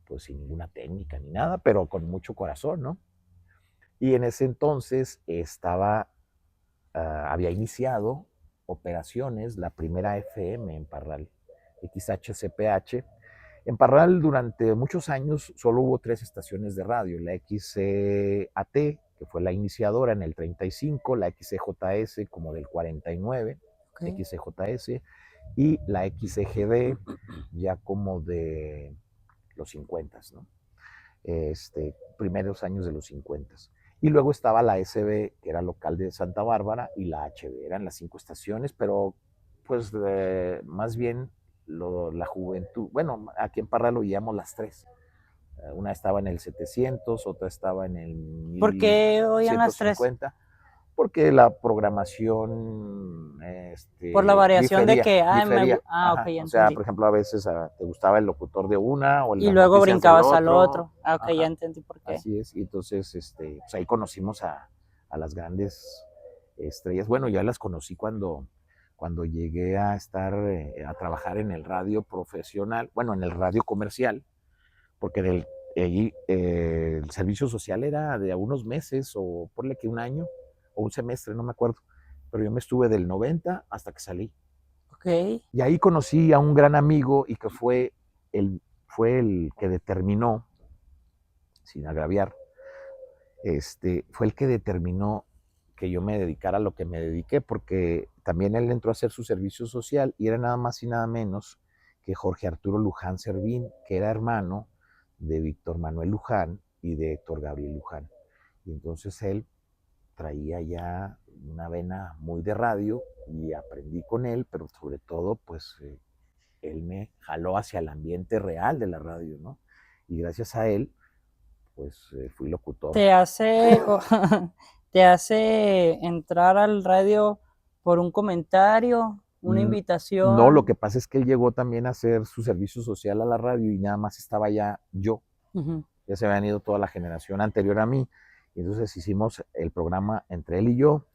pues sin ninguna técnica ni nada, pero con mucho corazón, ¿no? Y en ese entonces había iniciado operaciones la primera FM en Parral, XHCPH. En Parral durante muchos años solo hubo 3 estaciones de radio, la XCAT, que fue la iniciadora en el 35, la XCJS como del 49, Okay. XCJS, y la XCGD ya como de los 50, ¿no? Primeros años de los 50. Y luego estaba la SB, que era local de Santa Bárbara, y la HB, eran las 5 estaciones, pero pues más bien la juventud, bueno, aquí en Parral lo oíamos las 3. Una estaba en el 700, otra estaba en el ¿Por qué oían las 3? 1150, porque la programación Por la variación de que, difería. ok, Ajá. ya O sea, entendí. por ejemplo, a veces te gustaba el locutor de una o Y las luego noticias del brincabas al otro. otro. Ah, ok, ya Ajá. entendí por qué. Así es. Y entonces, pues ahí conocimos a las grandes estrellas. Bueno, ya las conocí cuando llegué a a trabajar en el radio profesional, bueno, en el radio comercial, porque el servicio social era de unos meses, o ponle que un año, o un semestre, no me acuerdo. Pero yo me estuve del 90 hasta que salí. Ok. Y ahí conocí a un gran amigo y que fue el que determinó, sin agraviar, fue el que determinó que yo me dedicara a lo que me dediqué, porque también él entró a hacer su servicio social y era nada más y nada menos que Jorge Arturo Luján Servín, que era hermano de Víctor Manuel Luján y de Héctor Gabriel Luján. Y entonces él traía ya una vena muy de radio y aprendí con él, pero sobre todo, pues él me jaló hacia el ambiente real de la radio, ¿no? Y gracias a él, pues fui locutor. Te hace, te hace entrar al radio por un comentario, una No, lo invitación. que pasa es que él llegó también a hacer su servicio social a la radio y nada más estaba ya yo. Ujú. Ya se habían ido toda la generación anterior a mí. Y entonces hicimos el programa entre él y yo,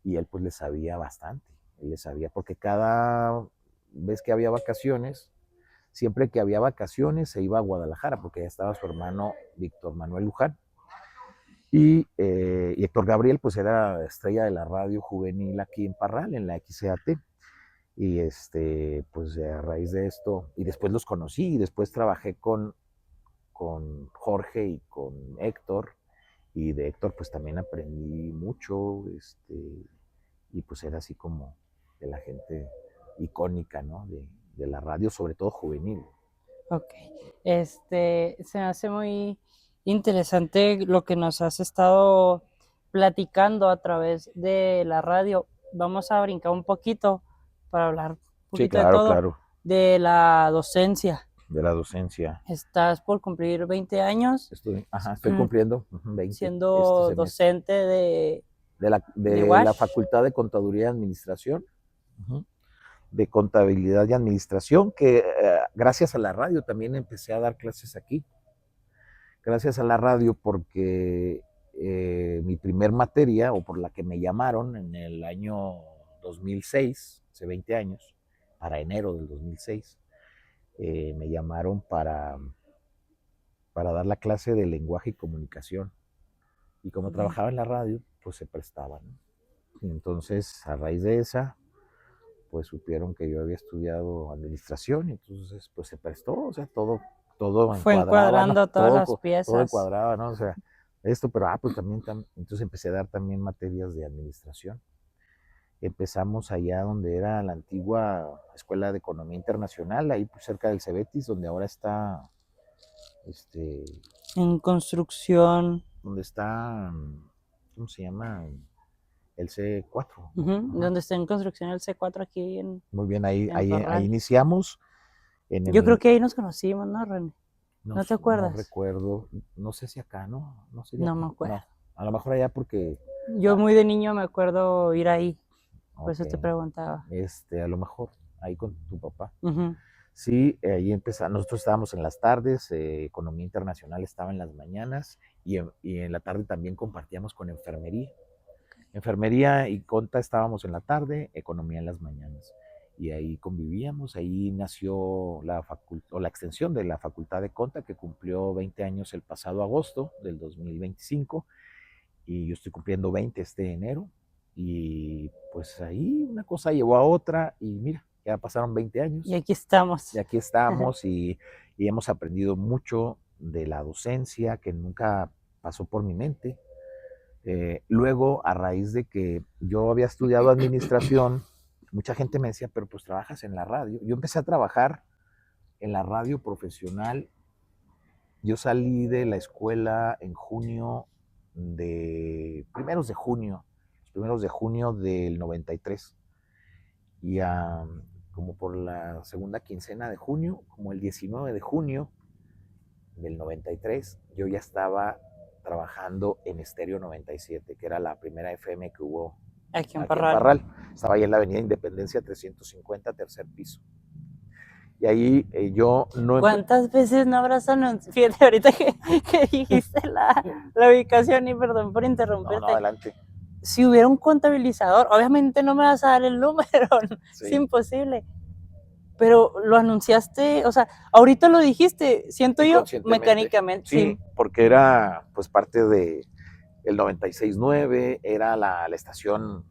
y él pues le sabía bastante. Él le sabía porque cada vez que había vacaciones, siempre que había vacaciones se iba a Guadalajara porque ya estaba su hermano Víctor Manuel Luján. Y Héctor Gabriel pues era estrella de la radio juvenil aquí en Parral, en la XCAT. Y pues a raíz de esto, y después los conocí, y después trabajé con Jorge y con Héctor, y de Héctor pues también aprendí mucho, y pues era así como de la gente icónica, ¿no? De la radio, sobre todo juvenil. Ok. Se me hace muy interesante lo que nos has estado platicando a través de la radio. Vamos a brincar un poquito para hablar un Sí, poquito de claro, todo, claro, de la docencia. de la docencia. Estás por cumplir 20 años Estoy cumpliendo 20 este siendo semestre. docente de De la WASH. Facultad de Contaduría y Administración, uh-huh, de Contabilidad y Administración, que gracias a la radio también empecé a dar clases aquí. Gracias a la radio porque mi primer materia, o por la que me llamaron en el año 2006, hace 20 años, para enero del 2006, me llamaron para dar la clase de lenguaje y comunicación. Y como trabajaba en la radio, pues se prestaban, ¿no? Y entonces, a raíz de esa, pues supieron que yo había estudiado administración y entonces pues se prestó, o sea, todo Fue encuadraba, ¿no? encuadrando todas las Todo piezas. encuadraba, ¿no? O sea, esto, pero pues también, entonces empecé a dar también materias de administración. Empezamos allá donde era la antigua Escuela de Economía Internacional, ahí pues, cerca del Cebetis, donde ahora está, En construcción. donde está, ¿cómo se llama? El C4, ¿no? Ajá. Donde está en construcción el C4 aquí Muy bien, en ahí Parral. iniciamos. En Yo creo el, que ahí nos conocimos, ¿no, René? no, ¿No te no acuerdas? recuerdo, no sé si acá, ¿no? No sería No me acá, acuerdo. no. A lo mejor allá porque, Yo muy de niño me acuerdo ir ahí, por ok, eso te preguntaba. a lo mejor ahí con tu papá. Ujú. Sí, ahí empezamos, nosotros estábamos en las tardes, Economía Internacional estaba en las mañanas y en la tarde también compartíamos con enfermería. Enfermería y conta estábamos en la tarde, economía en las mañanas. Y ahí convivíamos, ahí nació la extensión de la Facultad de Conta, que cumplió 20 años el pasado agosto del 2025, y yo estoy cumpliendo 20 este enero. Y pues ahí una cosa llevó a otra, y mira, ya pasaron 20 Y años, aquí y estamos. aquí estamos, y hemos aprendido mucho de la docencia que nunca pasó por mi mente. Luego, a raíz de que yo había estudiado administración, mucha gente me decía, pero pues trabajas en la radio. Yo empecé a trabajar en la radio profesional. Yo salí de la escuela en junio primeros de junio del 93. Y como por la segunda quincena de junio, como el 19 de junio del 93, yo ya estaba trabajando en Estéreo 97, que era la primera FM que hubo Aquí en aquí en Parral. Parral. Estaba ahí en la Avenida Independencia 350, tercer piso. Y ahí yo no... ¿Cuántas veces no habrás anunciado? Fíjate, ahorita que dijiste la ubicación y perdón por No, no, interrumpirte. adelante. Si hubiera un contabilizador, obviamente no me vas a dar el número, Sí. es imposible. Pero lo anunciaste, o sea, ahorita lo dijiste, siento yo mecánicamente, Sí, sí. porque era pues parte de el 96.9, era la estación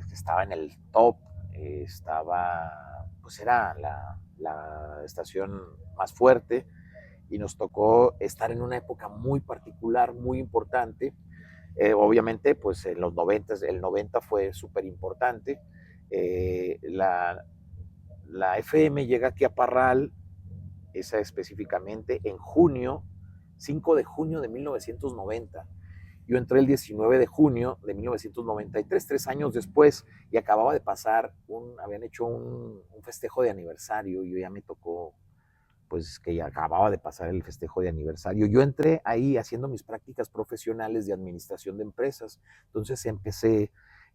que estaba en el top, pues era la estación más fuerte y nos tocó estar en una época muy particular, muy importante. Obviamente, pues en los 90, el 90 fue súper importante. La FM llega aquí a Parral, esa específicamente, en junio, 5 de junio de 1990. Yo entré el 19 de junio de 1993, 3 años después, y acababa de pasar, habían hecho un festejo de aniversario, y yo ya me tocó, pues que ya acababa de pasar el festejo de aniversario. Yo entré ahí haciendo mis prácticas profesionales de administración de empresas, entonces empecé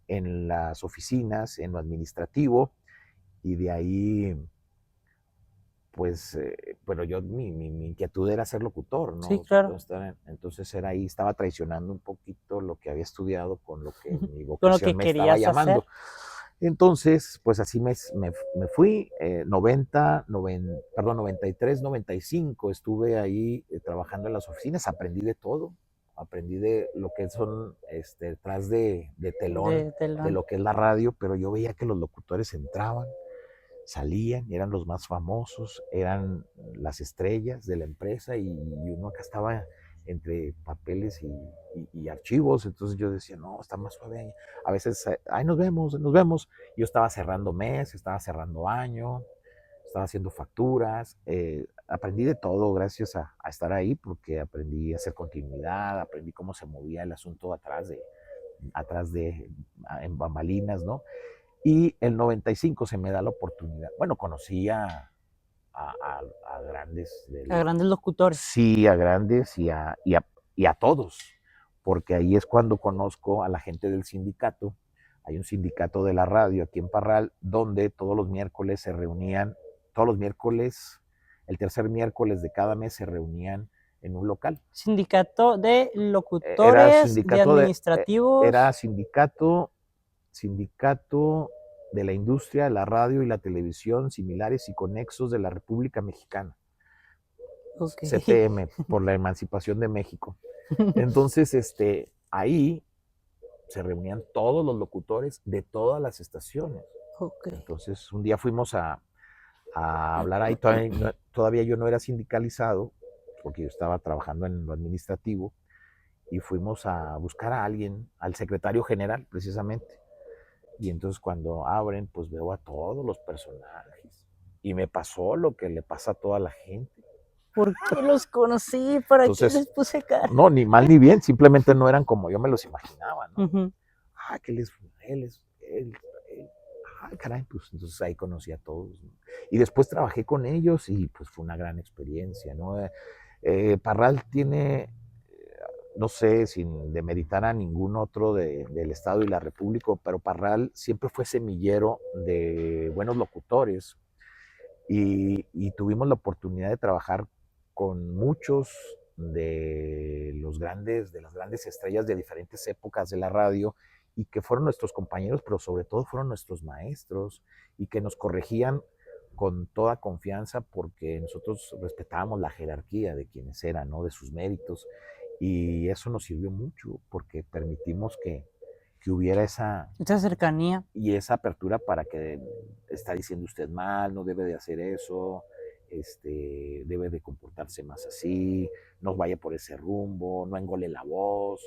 en las oficinas, en lo administrativo, y de ahí pues, bueno, mi inquietud era ser locutor, Sí, ¿no? claro. Entonces era ahí, estaba traicionando un poquito lo que había estudiado con lo que mi Con lo vocación que me estaba querías hacer. llamando. Entonces, pues así me fui, 93, 95, estuve ahí trabajando en las oficinas, aprendí de todo, aprendí de lo que son, detrás de telón, De de telón. lo que es la radio, pero yo veía que los locutores entraban, salían, eran los más famosos, eran las estrellas de la empresa y uno acá estaba entre papeles y archivos, entonces yo decía, no, está más suave. A veces, ay, nos vemos, nos vemos. Yo estaba cerrando mes, estaba cerrando año, estaba haciendo facturas, aprendí de todo gracias a estar ahí porque aprendí a hacer continuidad, aprendí cómo se movía el asunto atrás atrás en bambalinas, ¿no? Y el 95 se me da la oportunidad. Bueno, conocí a grandes A grandes locutores. sí, a grandes y a todos, porque ahí es cuando conozco a la gente del sindicato. Hay un sindicato de la radio aquí en Parral, donde todos los miércoles se reunían, todos los miércoles, el tercer miércoles de cada mes se reunían en un local. Sindicato de Era locutores, de sindicato era administrativos. sindicato de la industria de la radio y la televisión similares y conexos de la República Mexicana. Ok. CTM, por la emancipación de México. Entonces, ahí se reunían todos los locutores de todas las estaciones. Ok. Entonces, un día fuimos a hablar ahí, todavía yo no era sindicalizado, porque yo estaba trabajando en lo administrativo, y fuimos a buscar a alguien, al secretario general, precisamente. Y entonces cuando abren, pues veo a todos los personajes. Y me pasó lo que le pasa a toda la gente. ¿Por qué los conocí? ¿Para qué Entonces, les puse cara? no, ni mal ni bien, simplemente no eran como yo me los imaginaba, ¿no? Ujú. Que él. Caray, pues entonces ahí conocí a todos, ¿no? Y después trabajé con ellos y pues fue una gran experiencia, ¿no? Parral tiene, no sé, sin demeritar a ningún otro del Estado y la República, pero Parral siempre fue semillero de buenos locutores y tuvimos la oportunidad de trabajar con muchos de las grandes estrellas de diferentes épocas de la radio y que fueron nuestros compañeros, pero sobre todo fueron nuestros maestros y que nos corregían con toda confianza porque nosotros respetábamos la jerarquía de quienes eran, ¿no? De sus méritos y eso nos sirvió mucho porque permitimos que hubiera Esa cercanía. esa apertura para que está diciendo usted mal, no debe de hacer eso, debe de comportarse más así, no vaya por ese rumbo, no engole la voz,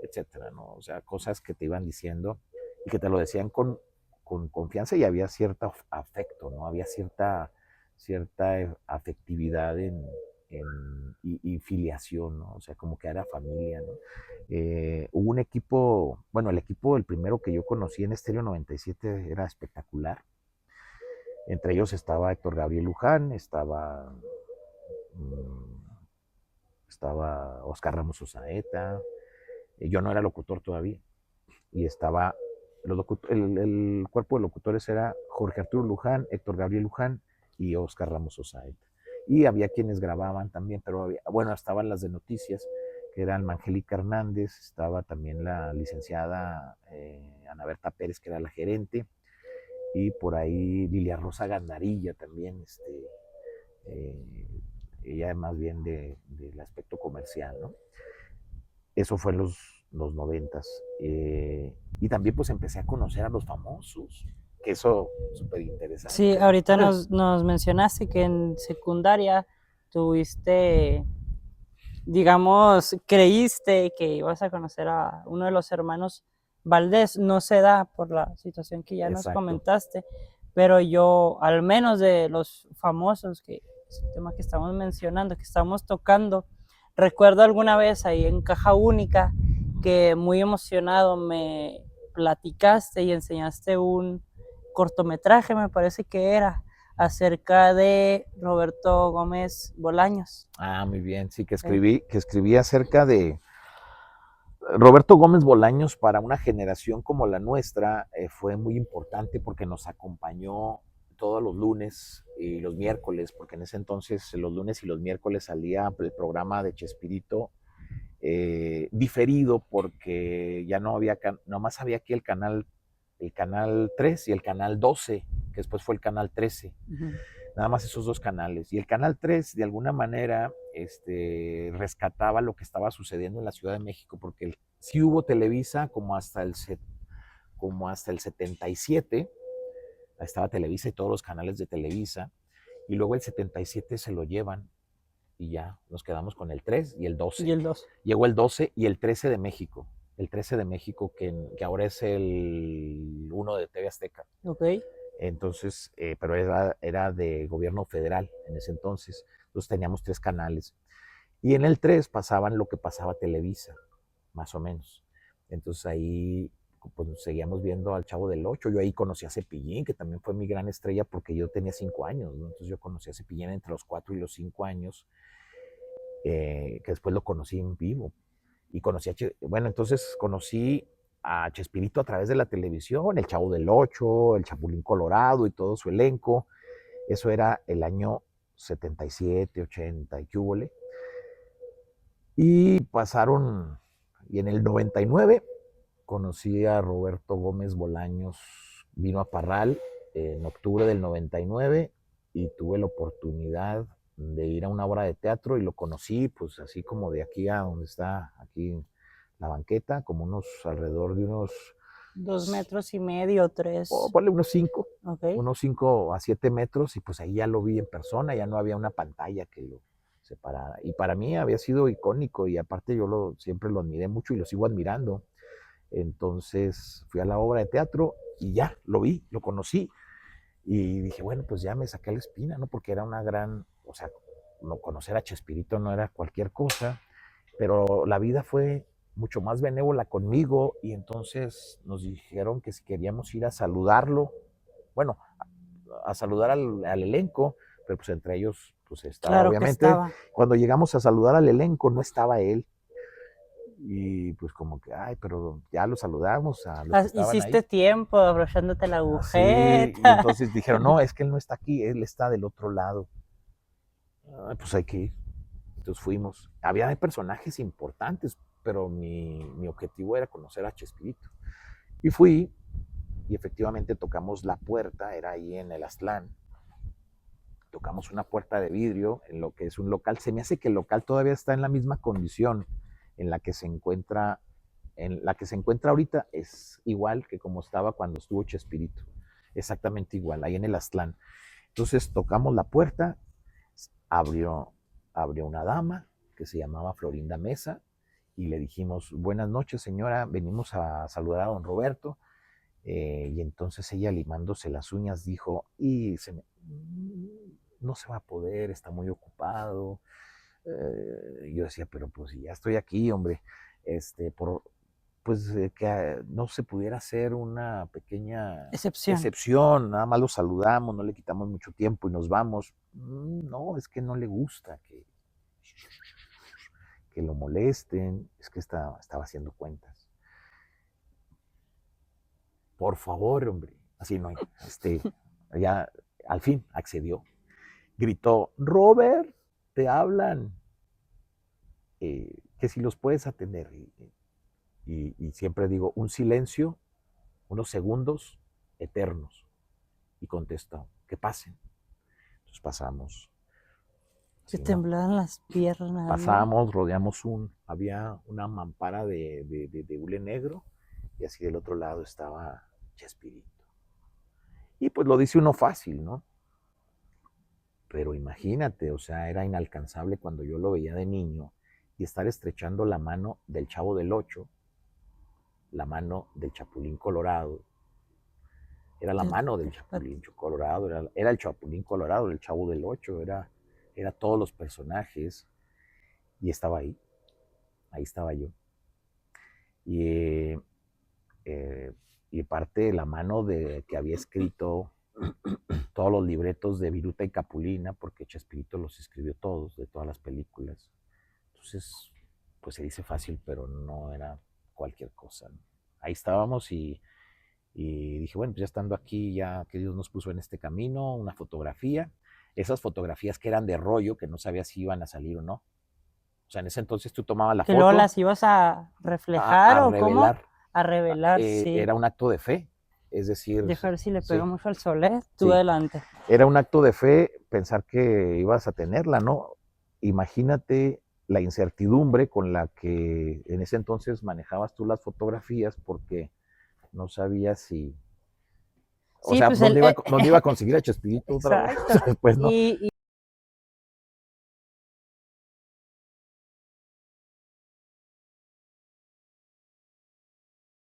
etcétera, ¿no? O sea, cosas que te iban diciendo y que te lo decían con confianza y había cierto afecto, ¿no? Había cierta afectividad y filiación, ¿no? O sea, como que era familia, ¿no? Hubo un equipo, bueno, el equipo, el primero que yo conocí en Estéreo 97 era espectacular. Entre ellos estaba Héctor Gabriel Luján, estaba Oscar Ramos Osaeta, yo no era locutor todavía, y estaba, el cuerpo de locutores era Jorge Arturo Luján, Héctor Gabriel Luján y Oscar Ramos Osaeta. Y había quienes grababan también, pero bueno, estaban las de noticias, que eran Angélica Hernández, estaba también la licenciada Ana Berta Pérez, que era la gerente, y por ahí Lilia Rosa Gandarilla también, eh, ella más bien del aspecto comercial, ¿no? Eso fue en los 90s. Y también pues empecé a conocer a los famosos, que eso súper interesante. Sí, ahorita nos mencionaste que en secundaria tuviste, digamos, creíste que ibas a conocer a uno de los hermanos Valdés. No se da por la situación que ya nos Exacto. comentaste, pero yo, al menos de los famosos, que es el tema que estamos mencionando, que estamos tocando, recuerdo alguna vez ahí en Caja Única que muy emocionado me platicaste y enseñaste un cortometraje, me parece que era, acerca de Roberto Gómez Bolaños. Muy bien, sí, que escribí acerca de Roberto Gómez Bolaños para una generación como la nuestra. Fue muy importante porque nos acompañó todos los lunes y los miércoles, porque en ese entonces los lunes y los miércoles salía el programa de Chespirito diferido porque ya no había, nomás había aquí el canal 3 y el canal 12, que después fue el canal 13. Uh-huh. Nada más esos dos canales. Y el canal 3, de alguna manera, rescataba lo que estaba sucediendo en la Ciudad de México, porque sí hubo Televisa como hasta el 77, estaba Televisa y todos los canales de Televisa, y luego el 77 se lo llevan y ya nos quedamos con el 3 y el 12. Y el 2. Llegó el 12 y el 13 de México. El 13 de México, que ahora es el 1 de TV Azteca. Ok. Entonces, pero era de gobierno federal en ese entonces. Entonces teníamos 3 canales. Y en el 3 pasaban lo que pasaba Televisa, más o menos. Entonces ahí pues seguíamos viendo al Chavo del Ocho. Yo ahí conocí a Cepillín, que también fue mi gran estrella porque yo tenía 5 años, ¿no? Entonces yo conocí a Cepillín entre los 4 y los 5 años, que después lo conocí en vivo. Y conocí bueno, entonces conocí a Chespirito a través de la televisión, el Chavo del Ocho, el Chapulín Colorado y todo su elenco. Eso era el año 77, 80 y qué húbole. Y pasaron, y en el 99 conocí a Roberto Gómez Bolaños, vino a Parral en octubre del 99 y tuve la oportunidad de ir a una obra de teatro y lo conocí, pues así como de aquí a donde está, aquí la banqueta, como alrededor de unos 2,5 metros, 3. ponle unos 5, Ok. unos 5 a 7 metros, y pues ahí ya lo vi en persona, ya no había una pantalla que lo separara. Y para mí había sido icónico y aparte yo siempre lo admiré mucho y lo sigo admirando. Entonces fui a la obra de teatro y ya lo vi, lo conocí y dije, bueno, pues ya me saqué la espina, ¿no? Porque era una gran, o sea, no conocer a Chespirito no era cualquier cosa, pero la vida fue mucho más benévola conmigo y entonces nos dijeron que si queríamos ir a saludarlo, bueno, a saludar al elenco, pero pues entre ellos pues estaba Claro que obviamente, estaba. cuando llegamos a saludar al elenco no estaba él y pues como que, ay, pero ya lo saludamos a los que estaban Hiciste ahí. tiempo abrochándote la Así, y agujeta. entonces dijeron, no, es que él no está aquí, él está del otro lado. Pues hay que ir. Entonces fuimos. Había personajes importantes, pero mi objetivo era conocer a Chespirito. Y fui, y efectivamente tocamos la puerta, era ahí en el Aztlán. Tocamos una puerta de vidrio en lo que es un local. Se me hace que el local todavía está en la misma condición en la que se encuentra, ahorita, es igual que como estaba cuando estuvo Chespirito. Exactamente igual, ahí en el Aztlán. Entonces tocamos la puerta, abrió, abrió una dama que se llamaba Florinda Mesa y le dijimos, buenas noches señora, venimos a saludar a don Roberto. Y entonces ella limándose las uñas dijo, no se va a poder, está muy ocupado. Yo decía, pero pues ya estoy aquí, hombre, pues que no se pudiera hacer una pequeña Excepción. excepción, nada más lo saludamos, no le quitamos mucho tiempo y nos vamos. No, es que no le gusta que lo molesten, es que estaba haciendo cuentas. Por favor, hombre, así no, ya al fin accedió. Gritó, Robert, te hablan, que si los puedes atender. Y siempre digo, un silencio, unos segundos eternos. Y contestó, que pasen. Entonces pasamos. Te Sí, ¿no? temblaban las piernas, ¿no? Pasamos, rodeamos había una mampara de hule negro y así del otro lado estaba Chespirito. Y pues lo dice uno fácil, ¿no? Pero imagínate, o sea, era inalcanzable cuando yo lo veía de niño y estar estrechando la mano del Chavo del Ocho, la mano del Chapulín Colorado, era la mano del Chapulín Colorado, era el Chapulín Colorado, el Chavo del Ocho, era todos los personajes y estaba ahí estaba yo. Y, y parte de la mano de que había escrito todos los libretos de Viruta y Capulina, porque Chespirito los escribió todos, de todas las películas. Entonces, pues se dice fácil, pero no era cualquier cosa, ¿no? Ahí estábamos y dije, bueno, pues ya estando aquí, ya que Dios nos puso en este camino, una fotografía, esas fotografías que eran de rollo, que no sabías si iban a salir o no. O sea, en ese entonces tú tomabas la ¿Que luego foto las ibas a reflejar a o cómo? revelar. A revelar, sí. Era un acto de fe, es decir, Deja ver si le pega sí, mucho al sol, tú sí, adelante. era un acto de fe pensar que ibas a tenerla, ¿no? Imagínate la incertidumbre con la que en ese entonces manejabas tú las fotografías porque no sabías si, o Sí, sea, pues ¿dónde iba a conseguir a Chespirito otra vez? exacto. Pues no. Y